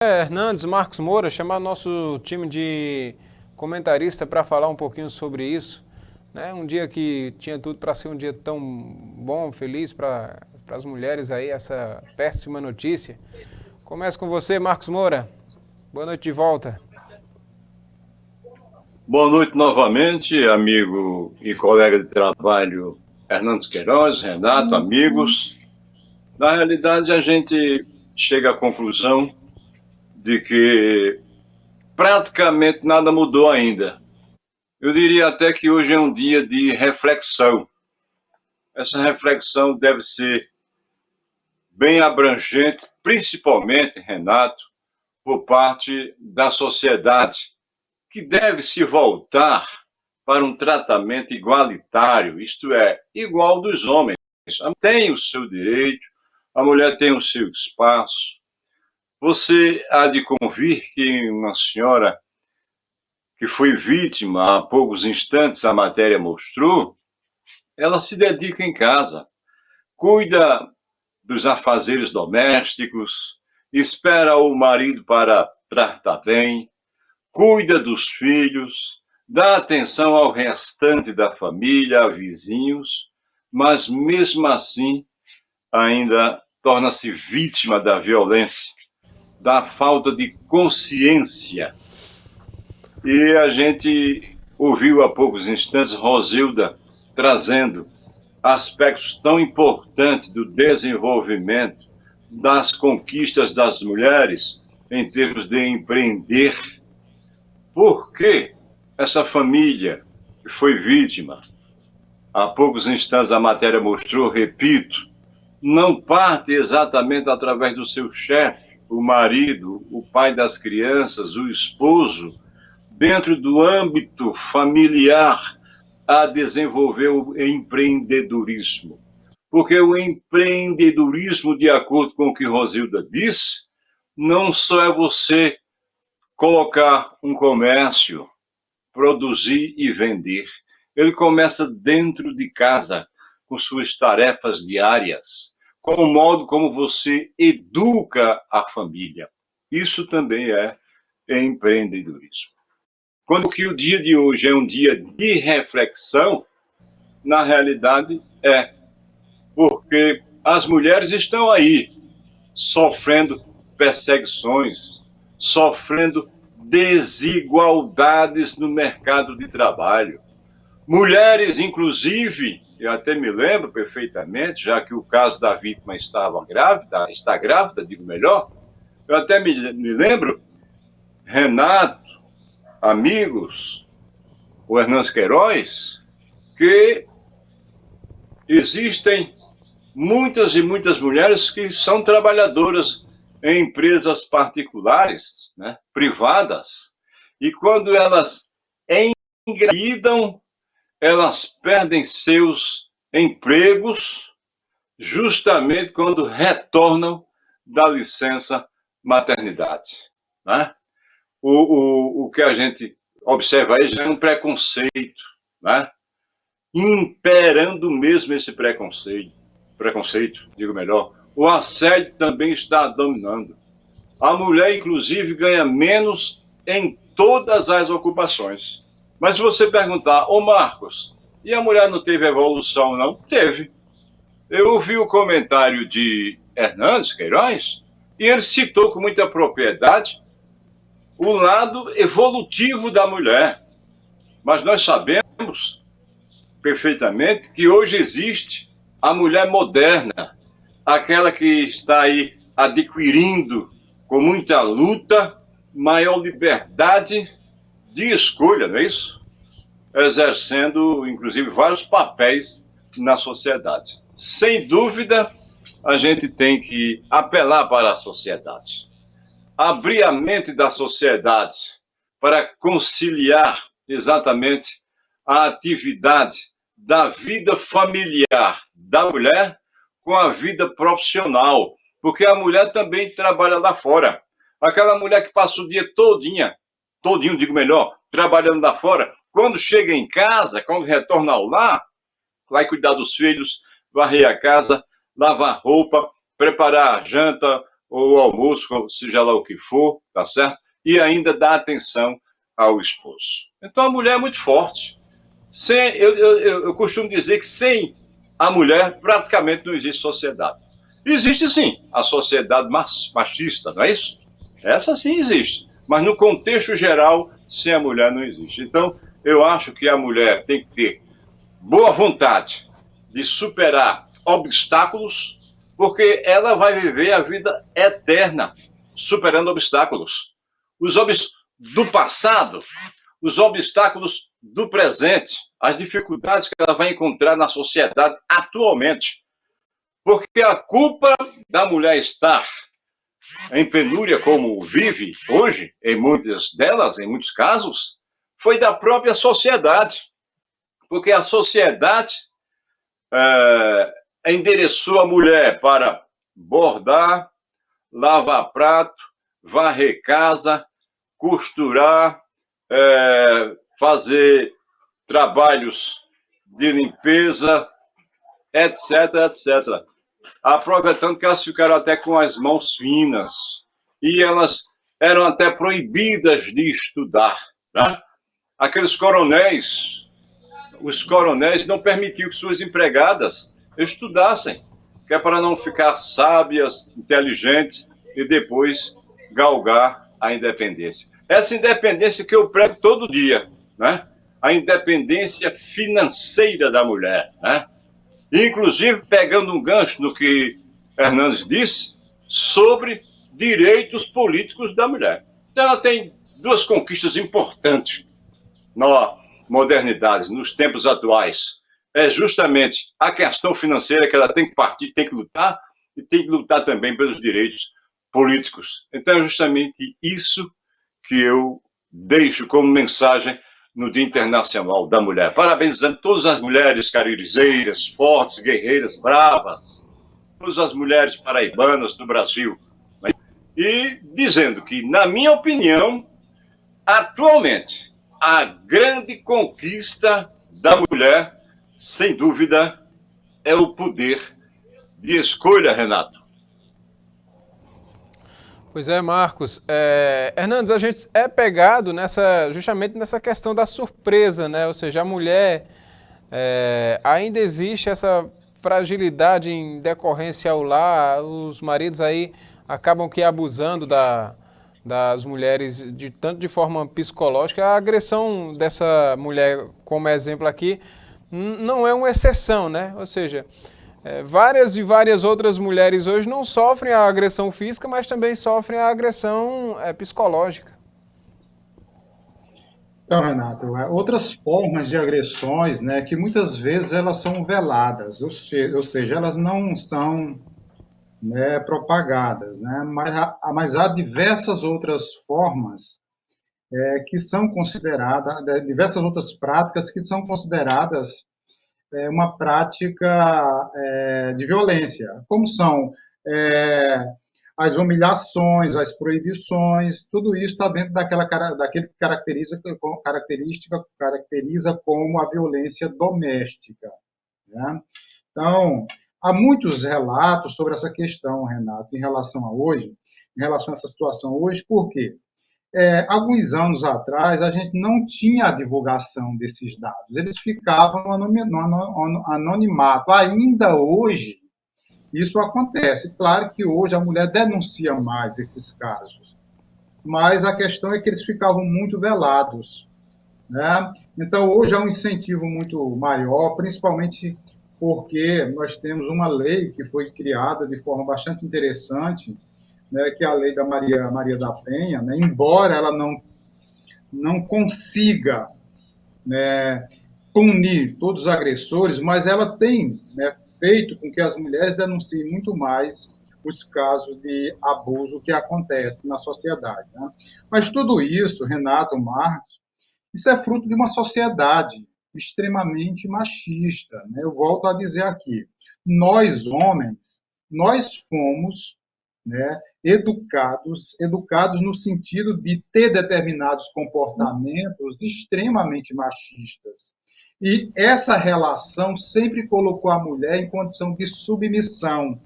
Hernandes, Marcos Moura, chamar nosso time de comentarista para falar um pouquinho sobre isso. Né? Um dia que tinha tudo para ser um dia tão bom, feliz para as mulheres aí, essa péssima notícia. Começo com você, Marcos Moura. Boa noite de volta. Boa noite novamente, amigo e colega de trabalho Hernandes Queiroz, Renato, amigos. Na realidade, a gente chega à conclusão de que praticamente nada mudou ainda. Eu diria até que hoje é um dia de reflexão. Essa reflexão deve ser bem abrangente, principalmente, Renato, por parte da sociedade, que deve se voltar para um tratamento igualitário, isto é, igual dos homens. Tem o seu direito, a mulher tem o seu espaço. Você há de convir que uma senhora que foi vítima há poucos instantes, a matéria mostrou, ela se dedica em casa, cuida dos afazeres domésticos, espera o marido para tratar bem, cuida dos filhos, dá atenção ao restante da família, a vizinhos, mas mesmo assim ainda torna-se vítima da violência, da falta de consciência. E a gente ouviu há poucos instantes Rosilda trazendo aspectos tão importantes do desenvolvimento, das conquistas das mulheres em termos de empreender. Por que essa família que foi vítima, há poucos instantes a matéria mostrou, repito, não parte exatamente através do seu chefe, o marido, o pai das crianças, o esposo, dentro do âmbito familiar, a desenvolver o empreendedorismo. Porque o empreendedorismo, de acordo com o que Rosilda disse, não só é você colocar um comércio, produzir e vender. Ele começa dentro de casa, com suas tarefas diárias, com o modo como você educa a família. Isso também é empreendedorismo. Quando que o dia de hoje é um dia de reflexão, na realidade é porque as mulheres estão aí sofrendo perseguições, sofrendo desigualdades no mercado de trabalho. Mulheres, inclusive, eu até me lembro perfeitamente, já que o caso da vítima estava grávida, está grávida, digo melhor, eu até me lembro, Renato, amigos, o Hernandes Queiroz, que existem muitas e muitas mulheres que são trabalhadoras em empresas particulares, né, privadas, e quando elas engravidam, elas perdem seus empregos justamente quando retornam da licença maternidade. Né? O que a gente observa aí já é um preconceito, né? Imperando mesmo esse preconceito, digo melhor, o assédio também está dominando. A mulher, inclusive, ganha menos em todas as ocupações. Mas se você perguntar, ô Marcos, e a mulher não teve evolução, não? Teve. Eu ouvi o comentário de Hernandes Queiroz, e ele citou com muita propriedade o lado evolutivo da mulher. Mas nós sabemos perfeitamente que hoje existe a mulher moderna, aquela que está aí adquirindo com muita luta maior liberdade de escolha, não é isso? Exercendo, inclusive, vários papéis na sociedade. Sem dúvida, a gente tem que apelar para a sociedade, abrir a mente da sociedade para conciliar exatamente a atividade da vida familiar da mulher com a vida profissional, porque a mulher também trabalha lá fora. Aquela mulher que passa o dia todinho, digo melhor, trabalhando lá fora, quando chega em casa, quando retorna ao lar, vai cuidar dos filhos, varrer a casa, lavar roupa, preparar a janta, ou o almoço, seja lá o que for, tá certo? E ainda dá atenção ao esposo. Então a mulher é muito forte. Eu costumo dizer que sem a mulher praticamente não existe sociedade. Existe sim a sociedade machista, não é isso? Essa sim existe. Mas no contexto geral, sem a mulher não existe. Então, eu acho que a mulher tem que ter boa vontade de superar obstáculos, porque ela vai viver a vida eterna superando obstáculos. Os do passado, os obstáculos do presente, as dificuldades que ela vai encontrar na sociedade atualmente. Porque a culpa da mulher estar em penúria como vive hoje, em muitas delas, em muitos casos, foi da própria sociedade. Porque a sociedade endereçou a mulher para bordar, lavar prato, varrer casa, costurar, fazer trabalhos de limpeza, etc, etc. Aproveitando que elas ficaram até com as mãos finas e elas eram até proibidas de estudar. Né? Aqueles coronéis, os coronéis não permitiam que suas empregadas estudassem, que é para não ficar sábias, inteligentes e depois galgar a independência. Essa independência que eu prego todo dia, né? A independência financeira da mulher, né? Inclusive pegando um gancho no que Hernandes disse sobre direitos políticos da mulher. Então ela tem duas conquistas importantes na modernidade, nos tempos atuais. É justamente a questão financeira que ela tem que partir, tem que lutar, e tem que lutar também pelos direitos políticos. Então é justamente isso que eu deixo como mensagem no Dia Internacional da Mulher. Parabenizando todas as mulheres carirezeiras, fortes, guerreiras, bravas, todas as mulheres paraibanas do Brasil. E dizendo que, na minha opinião, atualmente, a grande conquista da mulher, sem dúvida, é o poder de escolha, Renato. Pois é, Marcos. Hernandes, a gente é pegado justamente nessa questão da surpresa, né? Ou seja, a mulher ainda existe essa fragilidade em decorrência ao lar, os maridos aí acabam que abusando das mulheres tanto de forma psicológica. A agressão dessa mulher, como exemplo aqui, não é uma exceção, né? Ou seja, várias e várias outras mulheres hoje não sofrem a agressão física, mas também sofrem a agressão psicológica. Então, Renato, outras formas de agressões, né, que muitas vezes elas são veladas, ou seja, elas não são, né, propagadas, né, mas há diversas outras formas que são consideradas, diversas outras práticas que são consideradas uma prática de violência, como são as humilhações, as proibições, tudo isso está dentro daquele que caracteriza como a violência doméstica. Né? Então, há muitos relatos sobre essa questão, Renato, em relação a essa situação hoje, por quê? Alguns anos atrás, a gente não tinha a divulgação desses dados, eles ficavam no anonimato. Ainda hoje, isso acontece. Claro que hoje a mulher denuncia mais esses casos, mas a questão é que eles ficavam muito velados. Né? Então, hoje há um incentivo muito maior, principalmente porque nós temos uma lei que foi criada de forma bastante interessante, né, que é a lei da Maria da Penha, né, embora ela não consiga, né, punir todos os agressores, mas ela tem, né, feito com que as mulheres denunciem muito mais os casos de abuso que acontecem na sociedade. Né? Mas tudo isso, Renato, Marcos, isso é fruto de uma sociedade extremamente machista. Né? Eu volto a dizer aqui, nós homens, nós fomos, né, educados no sentido de ter determinados comportamentos extremamente machistas. E essa relação sempre colocou a mulher em condição de submissão.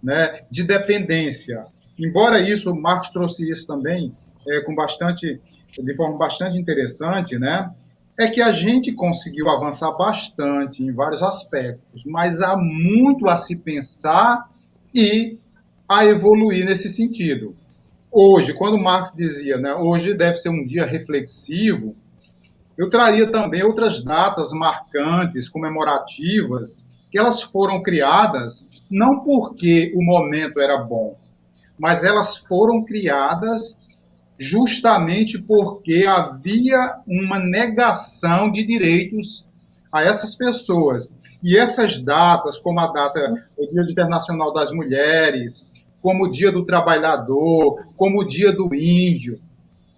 né, de dependência. Embora isso, o Marx trouxe isso também de forma bastante interessante, né, é que a gente conseguiu avançar bastante em vários aspectos, mas há muito a se pensar e a evoluir nesse sentido. Hoje, quando Marx dizia, né, hoje deve ser um dia reflexivo, eu traria também outras datas marcantes, comemorativas, que elas foram criadas não porque o momento era bom, mas elas foram criadas justamente porque havia uma negação de direitos a essas pessoas. E essas datas, como a data, o Dia Internacional das Mulheres, como o Dia do Trabalhador, como o Dia do Índio,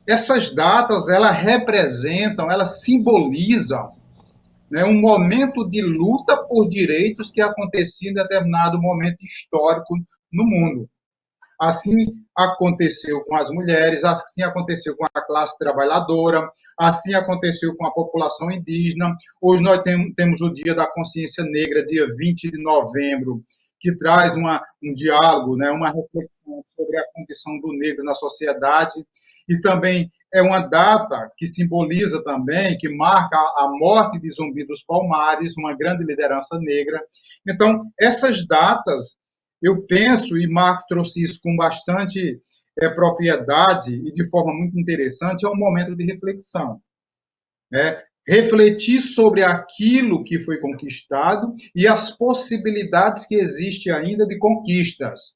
essas datas, elas representam, elas simbolizam, né, um momento de luta por direitos que acontecia em determinado momento histórico no mundo. Assim aconteceu com as mulheres, assim aconteceu com a classe trabalhadora, assim aconteceu com a população indígena. Hoje nós temos o Dia da Consciência Negra, dia 20 de novembro, que traz um diálogo, né, uma reflexão sobre a condição do negro na sociedade. E também é uma data que simboliza também, que marca a morte de Zumbi dos Palmares, uma grande liderança negra. Então, essas datas, eu penso, e Marx trouxe isso com bastante propriedade e de forma muito interessante, é um momento de reflexão. Né? Refletir sobre aquilo que foi conquistado e as possibilidades que existem ainda de conquistas.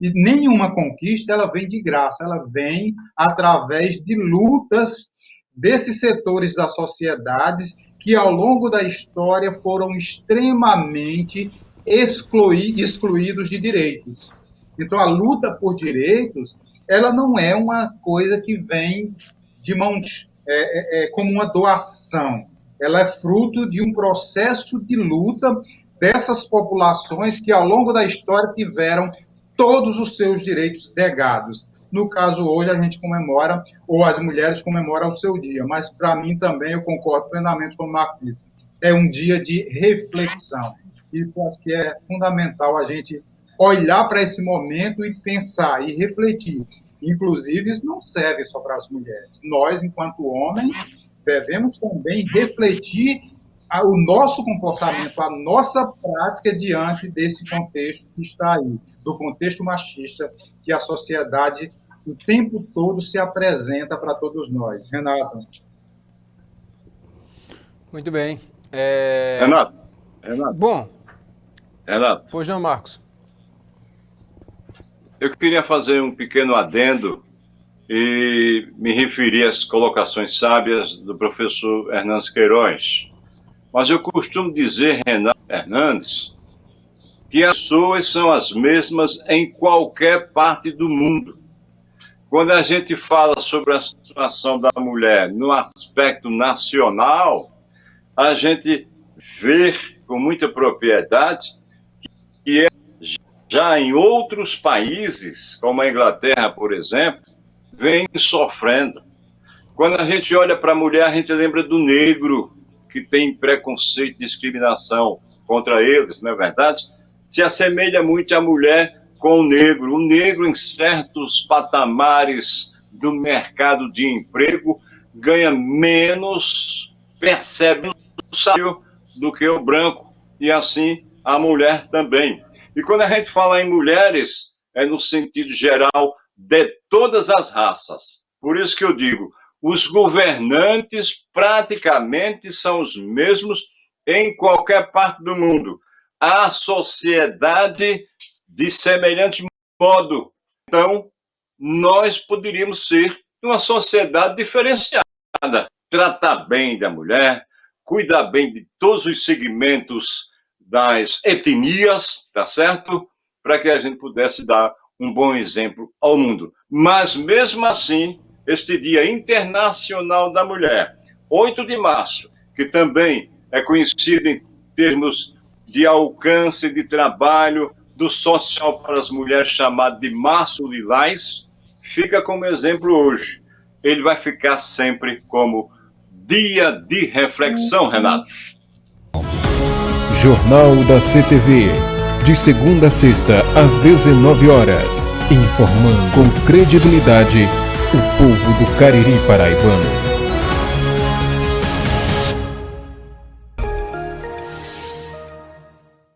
E nenhuma conquista ela vem de graça, ela vem através de lutas desses setores da sociedade que, ao longo da história, foram extremamente excluídos de direitos. Então, a luta por direitos, ela não é uma coisa que vem de mãos como uma doação. Ela é fruto de um processo de luta dessas populações que, ao longo da história, tiveram todos os seus direitos negados. No caso, hoje, a gente comemora, ou as mulheres comemoram o seu dia, mas, para mim, também, eu concordo plenamente com o Marx disse, é um dia de reflexão. Isso acho que é fundamental a gente olhar para esse momento e pensar e refletir. Inclusive, isso não serve só para as mulheres. Nós, enquanto homens, devemos também refletir o nosso comportamento, a nossa prática diante desse contexto que está aí, do contexto machista que a sociedade o tempo todo se apresenta para todos nós. Renato. Muito bem. Renato. Bom. Renato. Pois não, Marcos. Eu queria fazer um pequeno adendo e me referir às colocações sábias do professor Hernandes Queiroz. Mas eu costumo dizer, Renato Hernandes, que as pessoas são as mesmas em qualquer parte do mundo. Quando a gente fala sobre a situação da mulher no aspecto nacional, a gente vê com muita propriedade que já em outros países, como a Inglaterra, por exemplo, vem sofrendo. Quando a gente olha para a mulher, a gente lembra do negro, que tem preconceito e discriminação contra eles, não é verdade? Se assemelha muito à mulher com o negro. O negro, em certos patamares do mercado de emprego, ganha menos, percebe menos salário do que o branco, e assim a mulher também. E quando a gente fala em mulheres, é no sentido geral de todas as raças. Por isso que eu digo, os governantes praticamente são os mesmos em qualquer parte do mundo. A sociedade de semelhante modo. Então, nós poderíamos ser uma sociedade diferenciada. Tratar bem da mulher, cuidar bem de todos os segmentos das etnias, tá certo? Para que a gente pudesse dar um bom exemplo ao mundo. Mas, mesmo assim, este Dia Internacional da Mulher, 8 de março, que também é conhecido em termos de alcance de trabalho do social para as mulheres, chamado de Março Lilás, fica como exemplo hoje. Ele vai ficar sempre como dia de reflexão, Renato. Jornal da CTV, De segunda a sexta, às 19 horas. Informando com credibilidade o povo do Cariri paraibano.